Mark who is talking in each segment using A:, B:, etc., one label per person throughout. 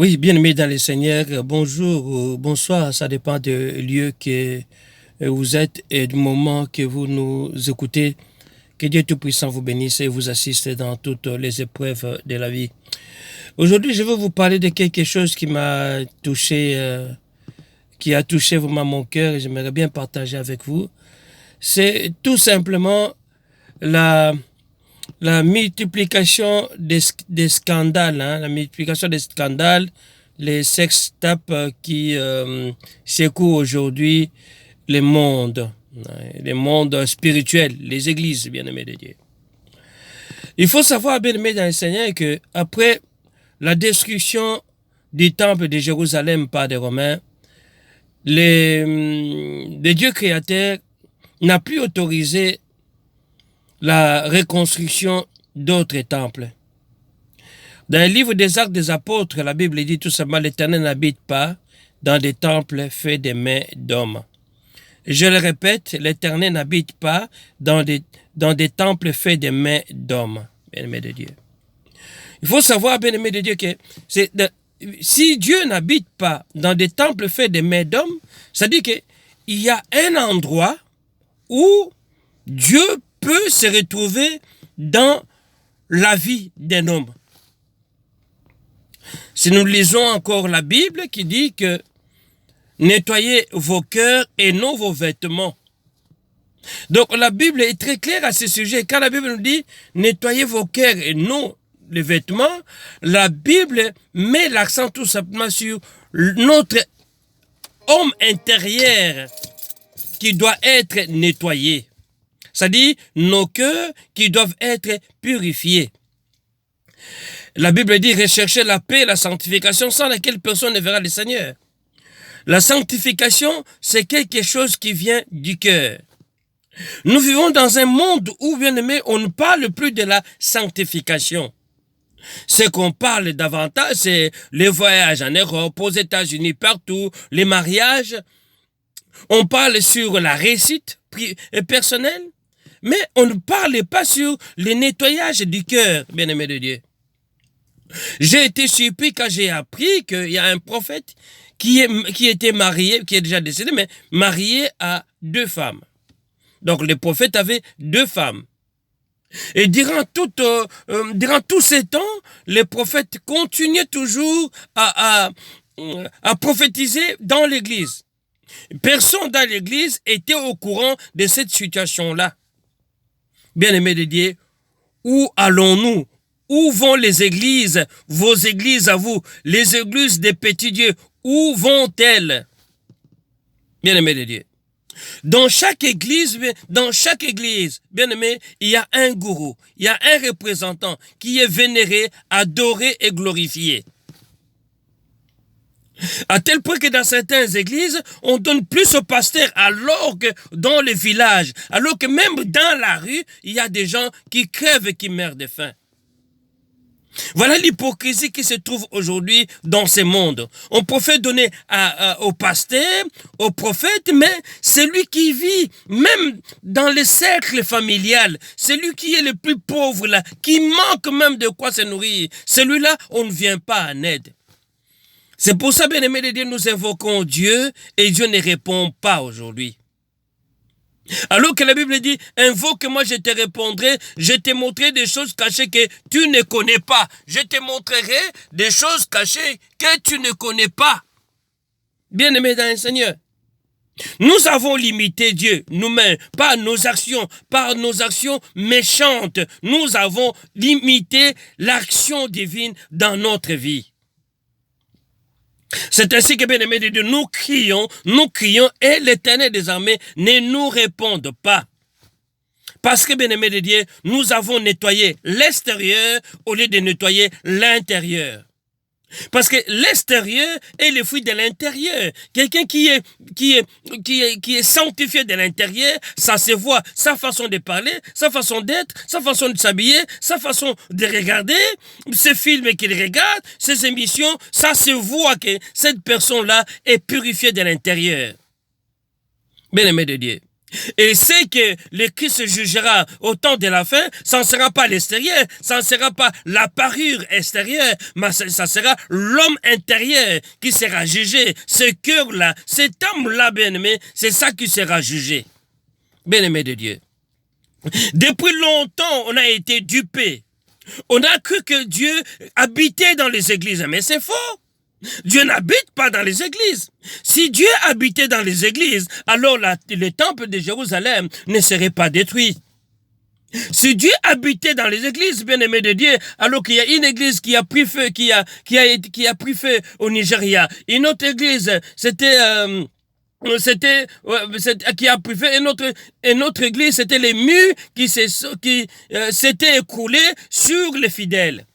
A: Oui, bien-aimés dans le Seigneur, bonjour ou bonsoir, ça dépend du lieu que vous êtes et du moment que vous nous écoutez. Que Dieu Tout-Puissant vous bénisse et vous assiste dans toutes les épreuves de la vie. Aujourd'hui, je veux vous parler de quelque chose qui m'a touché, qui a touché vraiment mon cœur et j'aimerais bien partager avec vous. C'est tout simplement la, la multiplication des scandales, hein, la multiplication des scandales, les sextapes qui secouent aujourd'hui les mondes spirituels, les églises, bien-aimés de Dieu. Il faut savoir, bien-aimés dans le Seigneur, que après la destruction du temple de Jérusalem par les Romains, le Dieu créateur n'a plus autorisé la reconstruction d'autres temples. Dans le livre des Actes des Apôtres, la Bible dit tout simplement: l'Éternel n'habite pas dans des temples faits des mains d'hommes. Je le répète, l'Éternel n'habite pas dans des temples faits des mains d'hommes, bien-aimés de Dieu. Il faut savoir, bien-aimés de Dieu, que si Dieu n'habite pas dans des temples faits des mains d'hommes, ça dit qu'il y a un endroit où Dieu peut se retrouver dans la vie d'un homme. Si nous lisons encore la Bible qui dit que nettoyez vos cœurs et non vos vêtements. Donc la Bible est très claire à ce sujet. Quand la Bible nous dit nettoyez vos cœurs et non les vêtements, la Bible met l'accent tout simplement sur notre homme intérieur qui doit être nettoyé. C'est-à-dire nos cœurs qui doivent être purifiés. La Bible dit recherchez la paix et la sanctification sans laquelle personne ne verra le Seigneur. La sanctification, c'est quelque chose qui vient du cœur. Nous vivons dans un monde où, bien aimé, on ne parle plus de la sanctification. Ce qu'on parle davantage, c'est les voyages en Europe, aux États-Unis, partout, les mariages. On parle sur la réussite personnelle, mais on ne parle pas sur le nettoyage du cœur, bien aimé de Dieu. J'ai été surpris quand j'ai appris qu'il y a un prophète qui était marié, qui est déjà décédé, mais marié à 2 femmes. Donc le prophète avait 2 femmes. Et durant tous ces temps, le prophète continuait toujours à prophétiser dans l'église. Personne dans l'église était au courant de cette situation-là. Bien-aimés de Dieu, où allons-nous? Où vont les églises, vos églises à vous, les églises des petits dieux, où vont-elles? Bien-aimés de Dieu. Dans chaque église, bien-aimé, il y a un gourou, il y a un représentant qui est vénéré, adoré et glorifié. À tel point que dans certaines églises, on donne plus au pasteur alors que dans les villages, alors que même dans la rue, il y a des gens qui crèvent et qui meurent de faim. Voilà l'hypocrisie qui se trouve aujourd'hui dans ce monde. On peut donner au pasteur, au prophète, mais celui qui vit même dans le cercle familial, celui qui est le plus pauvre là, qui manque même de quoi se nourrir, celui-là, on ne vient pas en aide. C'est pour ça, bien-aimés de Dieu, nous invoquons Dieu et Dieu ne répond pas aujourd'hui. Alors que la Bible dit, invoque-moi, je te répondrai, je te montrerai des choses cachées que tu ne connais pas. Je te montrerai des choses cachées que tu ne connais pas. Bien-aimés dans le Seigneur, nous avons limité Dieu, nous-mêmes, par nos actions méchantes. Nous avons limité l'action divine dans notre vie. C'est ainsi que, bien-aimés de Dieu, nous crions, et l'Éternel des armées ne nous répond pas. Parce que, bien-aimés de Dieu, nous avons nettoyé l'extérieur au lieu de nettoyer l'intérieur. Parce que l'extérieur est le fruit de l'intérieur. Quelqu'un qui est sanctifié de l'intérieur, ça se voit, sa façon de parler, sa façon d'être, sa façon de s'habiller, sa façon de regarder, ses films qu'il regarde, ses émissions, ça se voit que cette personne-là est purifiée de l'intérieur. Bien-aimé de Dieu. Et c'est que le Christ jugera au temps de la fin, ça ne sera pas l'extérieur, ça ne sera pas la parure extérieure, mais ça sera l'homme intérieur qui sera jugé. Ce cœur-là, cet homme-là, bien-aimé, c'est ça qui sera jugé. Bien-aimé de Dieu. Depuis longtemps, on a été dupé. On a cru que Dieu habitait dans les églises, mais c'est faux. Dieu n'habite pas dans les églises. Si Dieu habitait dans les églises, alors le temple de Jérusalem ne serait pas détruit. Si Dieu habitait dans les églises, bien-aimés de Dieu, alors qu'il y a une église qui a pris feu, qui a pris feu au Nigeria, une autre église, qui a pris feu, une autre église, c'était les murs qui s'étaient écroulés sur les fidèles.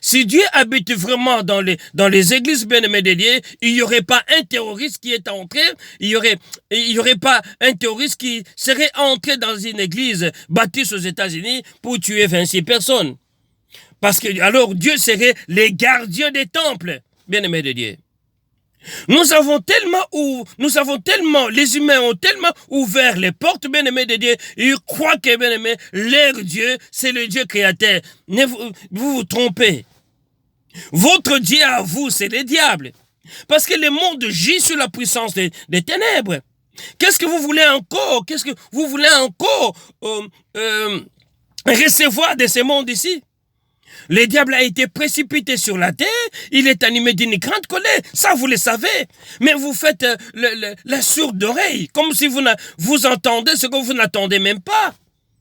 A: Si Dieu habite vraiment dans les églises bien-aimées de Dieu, il n'y aurait pas un terroriste qui est entré, il y aurait pas un terroriste qui serait entré dans une église bâtie aux États-Unis pour tuer 26 personnes. Parce que alors Dieu serait les gardiens des temples, bien-aimés de Dieu. Les humains ont tellement ouvert les portes, bien-aimés de Dieu, ils croient que, bien-aimés, leur Dieu, c'est le Dieu créateur. Vous vous trompez. Votre Dieu à vous, c'est le diable. Parce que le monde gît sur la puissance des ténèbres. Qu'est-ce que vous voulez encore? Qu'est-ce que vous voulez encore recevoir de ce monde ici? Le diable a été précipité sur la terre, il est animé d'une grande colère, ça vous le savez. Mais vous faites la sourde oreille, comme si vous entendez ce que vous n'attendez même pas.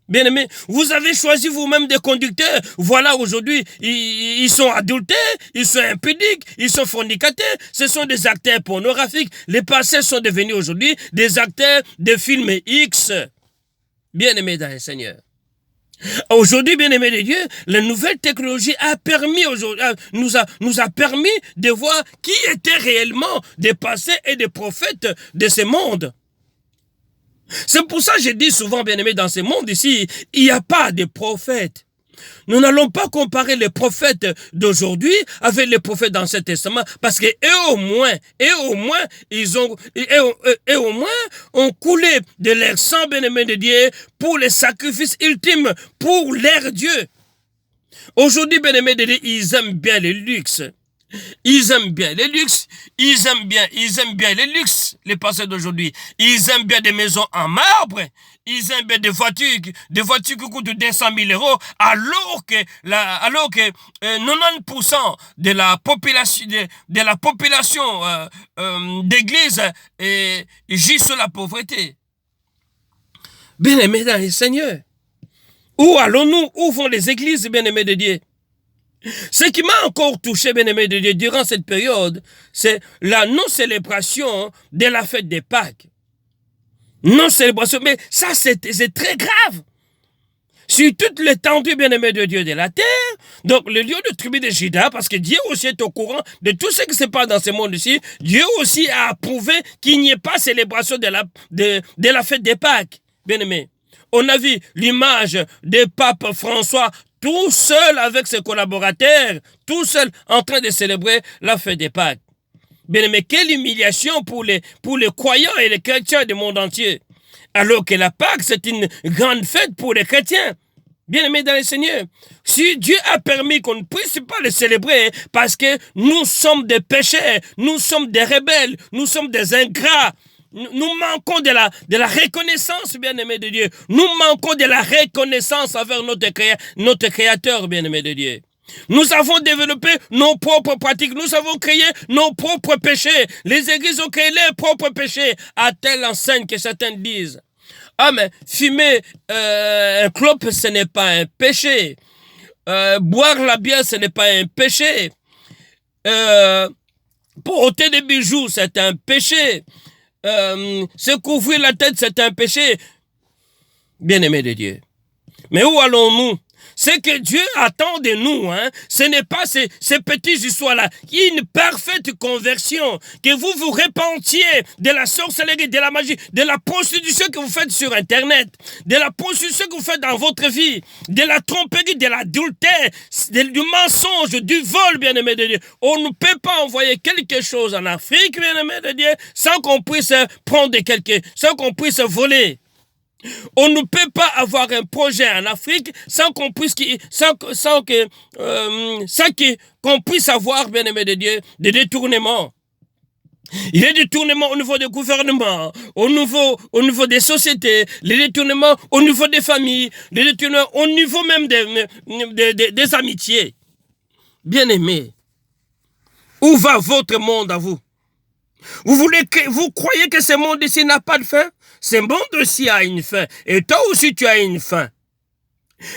A: Bien-aimés, vous avez choisi vous-même des conducteurs. Voilà, aujourd'hui, ils sont adultères, ils sont impudiques, ils sont fornicateurs, ce sont des acteurs pornographiques. Les pasteurs sont devenus aujourd'hui des acteurs de films X. Bien-aimés dans le Seigneur. Aujourd'hui, bien-aimés de Dieu, la nouvelle technologie nous a permis de voir qui étaient réellement des pasteurs et des prophètes de ce monde. C'est pour ça que je dis souvent, bien-aimés, dans ce monde ici, il n'y a pas de prophètes. Nous n'allons pas comparer les prophètes d'aujourd'hui avec les prophètes d'Ancien Testament, parce que eux au moins, ont coulé de leur sang, bien-aimé de Dieu, pour les sacrifices ultimes, pour leur Dieu. Aujourd'hui, bien-aimé de Dieu, ils aiment bien le luxe. Ils aiment bien les luxes, ils aiment bien les luxes, les pasteurs d'aujourd'hui. Ils aiment bien des maisons en marbre, ils aiment bien des voitures qui coûtent 200 000 euros, alors que 90% de la population d'église gît sur la pauvreté. Bien-aimés dans le Seigneur, où allons-nous? Où vont les églises, bien-aimés de Dieu? Ce qui m'a encore touché, bien-aimé de Dieu, durant cette période, c'est la non-célébration de la fête des Pâques. Non-célébration, mais ça c'est très grave. Sur toute l'étendue, bien-aimé de Dieu, de la terre, donc le lieu de tribu de Juda, parce que Dieu aussi est au courant de tout ce qui se passe dans ce monde-ci, Dieu aussi a approuvé qu'il n'y ait pas célébration de la fête des Pâques, bien-aimé. On a vu l'image du pape François tout seul avec ses collaborateurs, tout seul en train de célébrer la fête des Pâques. Bien, mais quelle humiliation pour les croyants et les chrétiens du monde entier. Alors que la Pâque, c'est une grande fête pour les chrétiens. Bien-aimés dans le Seigneur, si Dieu a permis qu'on ne puisse pas le célébrer parce que nous sommes des pécheurs, nous sommes des rebelles, nous sommes des ingrats, nous manquons de la reconnaissance, bien-aimé de Dieu. Nous manquons de la reconnaissance envers notre Créateur, bien-aimé de Dieu. Nous avons développé nos propres pratiques. Nous avons créé nos propres péchés. Les églises ont créé leurs propres péchés, à telle enseigne que certains disent. Ah, mais fumer un clope, ce n'est pas un péché. Boire la bière, ce n'est pas un péché. Porter des bijoux, c'est un péché. Se couvrir la tête, c'est un péché. Bien-aimé de Dieu. Mais où allons-nous? Ce que Dieu attend de nous, ce n'est pas ces petites histoires-là. Il y a une parfaite conversion. Que vous vous repentiez de la sorcellerie, de la magie, de la prostitution que vous faites sur Internet, de la prostitution que vous faites dans votre vie, de la tromperie, de l'adultère, du mensonge, du vol, bien-aimé de Dieu. On ne peut pas envoyer quelque chose en Afrique, bien-aimé de Dieu, sans qu'on puisse prendre sans qu'on puisse voler. On ne peut pas avoir un projet en Afrique sans qu'on puisse, qu'on puisse avoir, bien aimé de Dieu, des détournements. Il y a des détournements au niveau des gouvernements, au niveau des sociétés, les détournements au niveau des familles, les détournements au niveau même des amitiés. Bien aimé, où va votre monde à vous? Vous croyez que ce monde ici n'a pas de fin? Ce monde aussi a une fin. Et toi aussi tu as une fin.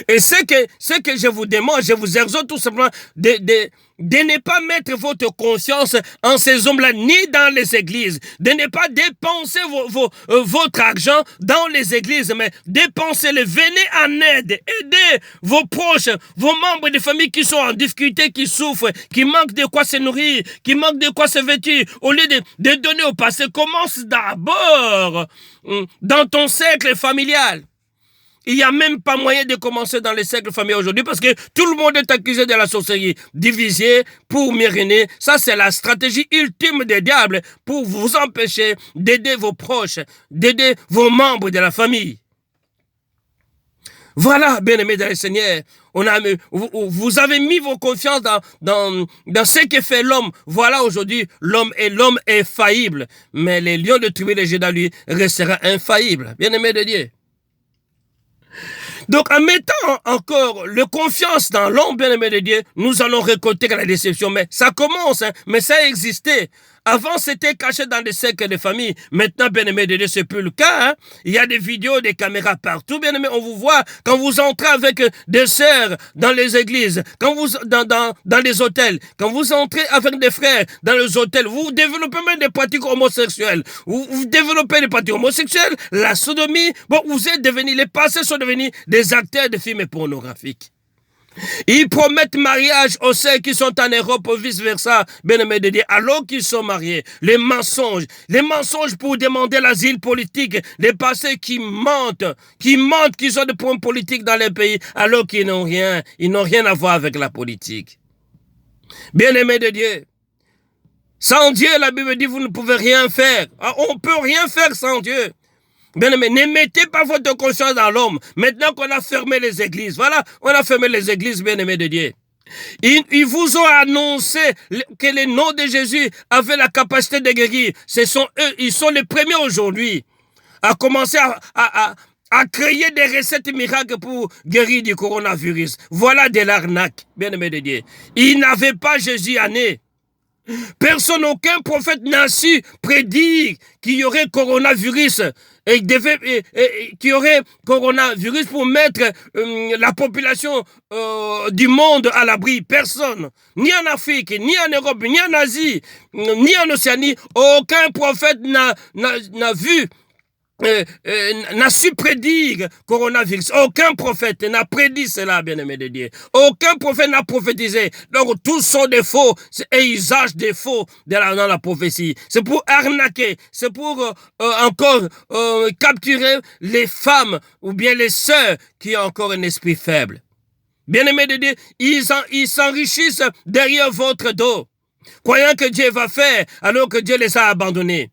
A: Et ce que je vous demande, je vous exhorte tout simplement de ne pas mettre votre conscience en ces hommes-là, ni dans les églises. De ne pas dépenser votre argent dans les églises, mais dépensez-le. Venez en aide. Aidez vos proches, vos membres de famille qui sont en difficulté, qui souffrent, qui manquent de quoi se nourrir, qui manquent de quoi se vêtir. Au lieu de donner au passé, commence d'abord dans ton cercle familial. Il n'y a même pas moyen de commencer dans les cercles familiaux aujourd'hui parce que tout le monde est accusé de la sorcellerie. Diviser pour mieux régner, ça c'est la stratégie ultime des diables pour vous empêcher d'aider vos proches, d'aider vos membres de la famille. Voilà, bien-aimés dans le Seigneur, vous avez mis vos confiances dans ce que fait l'homme. Voilà aujourd'hui, l'homme est faillible, mais les lions de tribu de Juda, lui, restera infaillible. Bien-aimés de Dieu. Donc, en mettant encore le confiance dans l'homme bien-aimé de Dieu, nous allons récolter la déception. Mais ça commence, mais ça a existé. Avant, c'était caché dans des cercles de famille. Maintenant, bien-aimé de Dieu, c'est plus le cas. Il y a des vidéos, des caméras partout. Bien-aimé, on vous voit quand vous entrez avec des sœurs dans les églises, quand vous dans les hôtels, quand vous entrez avec des frères dans les hôtels, vous développez même des pratiques homosexuelles. Vous développez des pratiques homosexuelles, la sodomie. Bon, les passés sont devenus des acteurs de films pornographiques. Ils promettent mariage aux sœurs qui sont en Europe ou vice-versa, bien-aimés de Dieu, alors qu'ils sont mariés. Les mensonges pour demander l'asile politique, les passés qui mentent qu'ils ont des points politiques dans les pays, alors qu'ils n'ont rien à voir avec la politique. Bien-aimés de Dieu, sans Dieu, la Bible dit, vous ne pouvez rien faire. On ne peut rien faire sans Dieu. Bien-aimé, ne mettez pas votre conscience dans l'homme. Maintenant qu'on a fermé les églises, voilà, on a fermé les églises, bien-aimés de Dieu. Ils vous ont annoncé que le nom de Jésus avait la capacité de guérir. Ce sont eux, ils sont les premiers aujourd'hui à commencer à créer des recettes miracles pour guérir du coronavirus. Voilà de l'arnaque, bien-aimés de Dieu. Ils n'avaient pas Jésus à nez. Personne, aucun prophète n'a su prédire qu'il y aurait coronavirus et qu'il y aurait coronavirus pour mettre la population du monde à l'abri. Personne, ni en Afrique, ni en Europe, ni en Asie, ni en Océanie, aucun prophète n'a vu n'a su prédire coronavirus. Aucun prophète n'a prédit cela, bien-aimé de Dieu. Aucun prophète n'a prophétisé. Donc, tous sont des faux et usage des faux dans la prophétie. C'est pour arnaquer. C'est pour encore capturer les femmes ou bien les sœurs qui ont encore un esprit faible. Bien-aimé de Dieu, ils s'enrichissent derrière votre dos, croyant que Dieu va faire alors que Dieu les a abandonnés.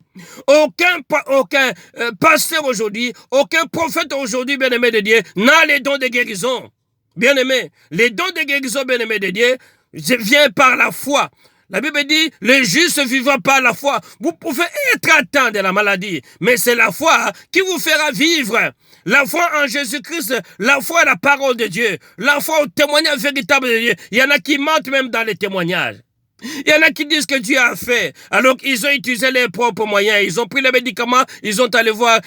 A: Aucun pasteur aujourd'hui, aucun prophète aujourd'hui, bien-aimé de Dieu, n'a les dons de guérison. Bien-aimé, les dons de guérison, bien-aimé de Dieu, viennent par la foi. La Bible dit, le juste vivra par la foi. Vous pouvez être atteint de la maladie, mais c'est la foi qui vous fera vivre. La foi en Jésus-Christ, la foi à la parole de Dieu, la foi au témoignage véritable de Dieu. Il y en a qui mentent même dans les témoignages. Il y en a qui disent que Dieu a fait, alors qu'ils ont utilisé leurs propres moyens. Ils ont pris les médicaments, ils sont allés voir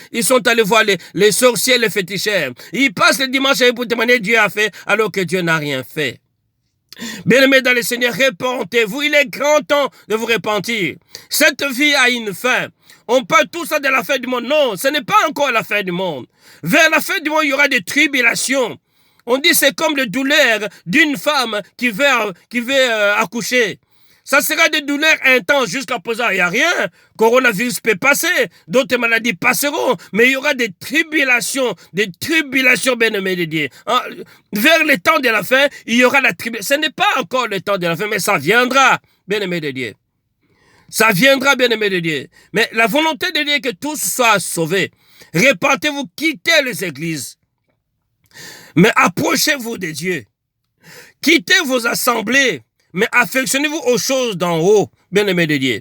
A: les sorciers, les féticheurs. Ils passent le dimanche pour témoigner Dieu a fait, alors que Dieu n'a rien fait. Bien-aimés dans le Seigneur, repentez-vous. Il est grand temps de vous repentir. Cette vie a une fin. On parle tout ça de la fin du monde. Non, ce n'est pas encore la fin du monde. Vers la fin du monde, il y aura des tribulations. On dit c'est comme le douleur d'une femme qui veut accoucher. Ça sera des douleurs intenses jusqu'à présent. Il n'y a rien. Coronavirus peut passer. D'autres maladies passeront. Mais il y aura des tribulations bien-aimés de Dieu. Vers le temps de la fin, il y aura la tribulation. Ce n'est pas encore le temps de la fin, mais ça viendra, bien-aimés de Dieu. Ça viendra, bien-aimés de Dieu. Mais la volonté de Dieu est que tous soient sauvés. Répentez-vous, quittez les églises. Mais approchez-vous de Dieu. Quittez vos assemblées, mais affectionnez-vous aux choses d'en haut, bien-aimés de Dieu.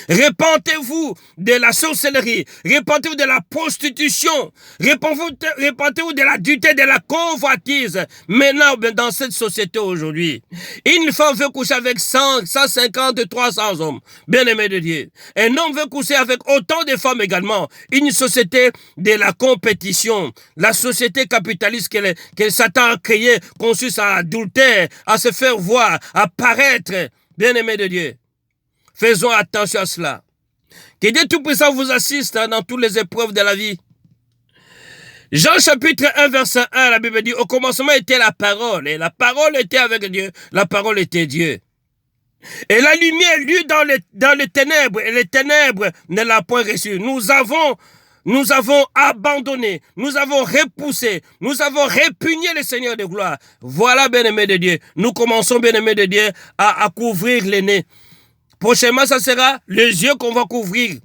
A: Répentez-vous de la sorcellerie, répentez-vous de la prostitution, répentez-vous de l'adultère, de la convoitise. Maintenant, dans cette société aujourd'hui, une femme veut coucher avec 100, 150, 300 hommes, bien-aimés de Dieu. Un homme veut coucher avec autant de femmes également. Une société de la compétition, la société capitaliste que Satan a créée, consiste à adultère, à se faire voir, à paraître, bien-aimés de Dieu. Faisons attention à cela. Que Dieu Tout-Puissant vous assiste dans toutes les épreuves de la vie. Jean chapitre 1 verset 1, la Bible dit, au commencement était la parole, et la parole était avec Dieu, la parole était Dieu. Et la lumière lut dans les ténèbres, et les ténèbres ne l'ont point reçue. Nous avons abandonné, nous avons repoussé, nous avons répugné le Seigneur de gloire. Voilà, bien-aimés de Dieu. Nous commençons, bien-aimés de Dieu, à couvrir les nez. Prochainement, ça sera les yeux qu'on va couvrir.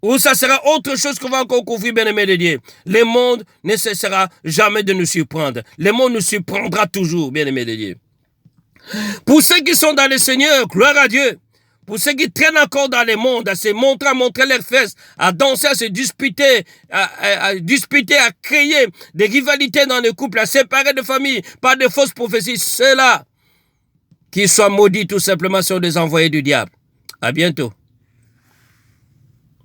A: Ou ça sera autre chose qu'on va encore couvrir, bien-aimés de Dieu. Le monde ne cessera jamais de nous surprendre. Le monde nous surprendra toujours, bien-aimés de Dieu. Pour ceux qui sont dans le Seigneur, gloire à Dieu. Pour ceux qui traînent encore dans le monde, à se montrer, à montrer leurs fesses, à danser, à se disputer, à créer des rivalités dans les couples, à séparer de familles par de fausses prophéties, ceux-là, qu'ils soient maudits tout simplement, sont des envoyés du diable. À bientôt.